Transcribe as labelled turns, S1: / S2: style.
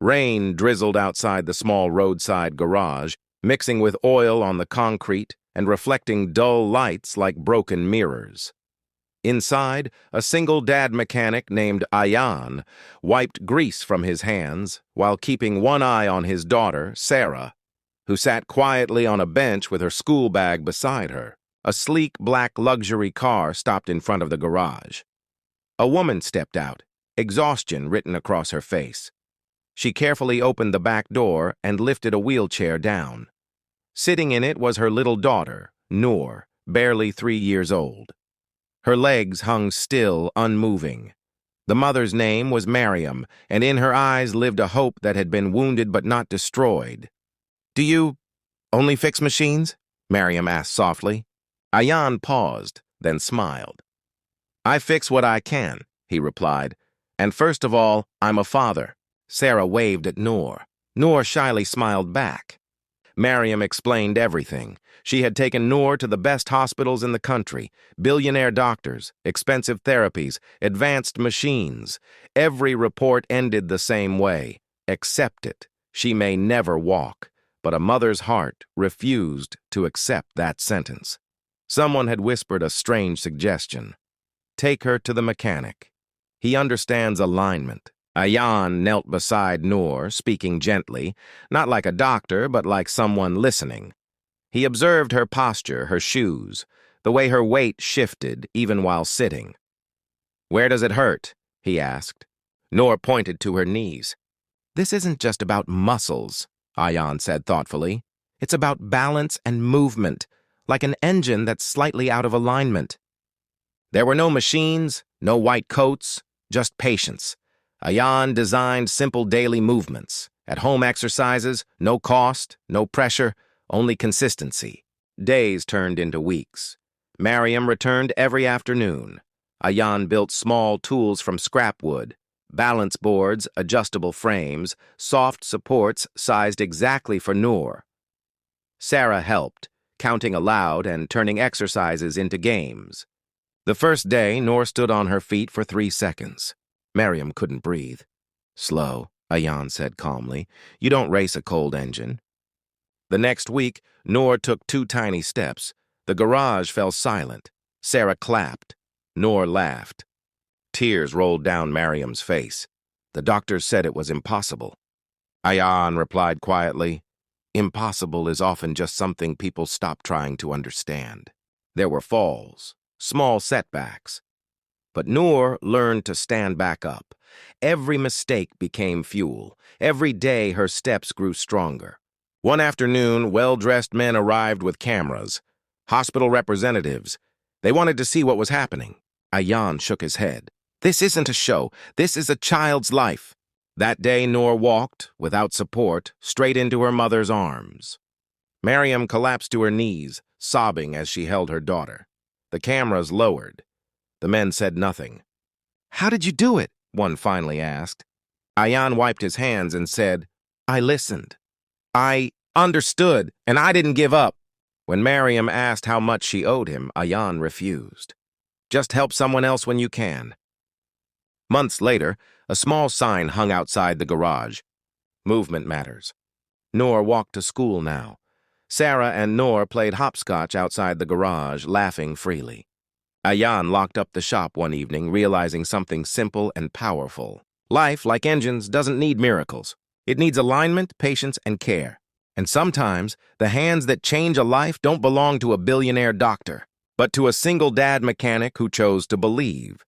S1: Rain drizzled outside the small roadside garage, mixing with oil on the concrete and reflecting dull lights like broken mirrors. Inside, a single dad mechanic named Ayan wiped grease from his hands while keeping one eye on his daughter, Sarah, who sat quietly on a bench with her school bag beside her. A sleek black luxury car stopped in front of the garage. A woman stepped out, exhaustion written across her face. She carefully opened the back door and lifted a wheelchair down. Sitting in it was her little daughter, Noor, barely 3 years old. Her legs hung still, unmoving. The mother's name was Mariam, and in her eyes lived a hope that had been wounded but not destroyed. "Do you only fix machines?" Mariam asked softly. Ayan paused, then smiled. "I fix what I can," he replied. "And first of all, I'm a father." Sarah waved at Noor. Noor shyly smiled back. Mariam explained everything. She had taken Noor to the best hospitals in the country, billionaire doctors, expensive therapies, advanced machines. Every report ended the same way. "Accept it. She may never walk." But a mother's heart refused to accept that sentence. Someone had whispered a strange suggestion. "Take her to the mechanic. He understands alignment." Ayan knelt beside Noor, speaking gently, not like a doctor, but like someone listening. He observed her posture, her shoes, the way her weight shifted, even while sitting. "Where does it hurt?" he asked. Noor pointed to her knees. "This isn't just about muscles," Ayan said thoughtfully. "It's about balance and movement, like an engine that's slightly out of alignment." There were no machines, no white coats, just patience. Ayan designed simple daily movements. At-home exercises, no cost, no pressure, only consistency. Days turned into weeks. Mariam returned every afternoon. Ayan built small tools from scrap wood, balance boards, adjustable frames, soft supports sized exactly for Noor. Sarah helped, counting aloud and turning exercises into games. The first day, Noor stood on her feet for 3 seconds. Mariam couldn't breathe. "Slow," Ayan said calmly. "You don't race a cold engine." The next week, Noor took 2 tiny steps. The garage fell silent. Sarah clapped. Noor laughed. Tears rolled down Mariam's face. The doctors said it was impossible. Ayan replied quietly, "Impossible is often just something people stop trying to understand." There were falls, small setbacks. But Noor learned to stand back up. Every mistake became fuel. Every day her steps grew stronger. One afternoon, well-dressed men arrived with cameras. Hospital representatives. They wanted to see what was happening. Ayan shook his head. "This isn't a show. This is a child's life." That day, Noor walked, without support, straight into her mother's arms. Mariam collapsed to her knees, sobbing as she held her daughter. The cameras lowered. The men said nothing. "How did you do it?" one finally asked. Ayan wiped his hands and said, "I listened. I understood, and I didn't give up." When Mariam asked how much she owed him, Ayan refused. "Just help someone else when you can." Months later, a small sign hung outside the garage. "Movement matters." Noor walked to school now. Sarah and Noor played hopscotch outside the garage, laughing freely. Ayan locked up the shop one evening, realizing something simple and powerful. Life, like engines, doesn't need miracles. It needs alignment, patience, and care. And sometimes, the hands that change a life don't belong to a billionaire doctor, but to a single dad mechanic who chose to believe.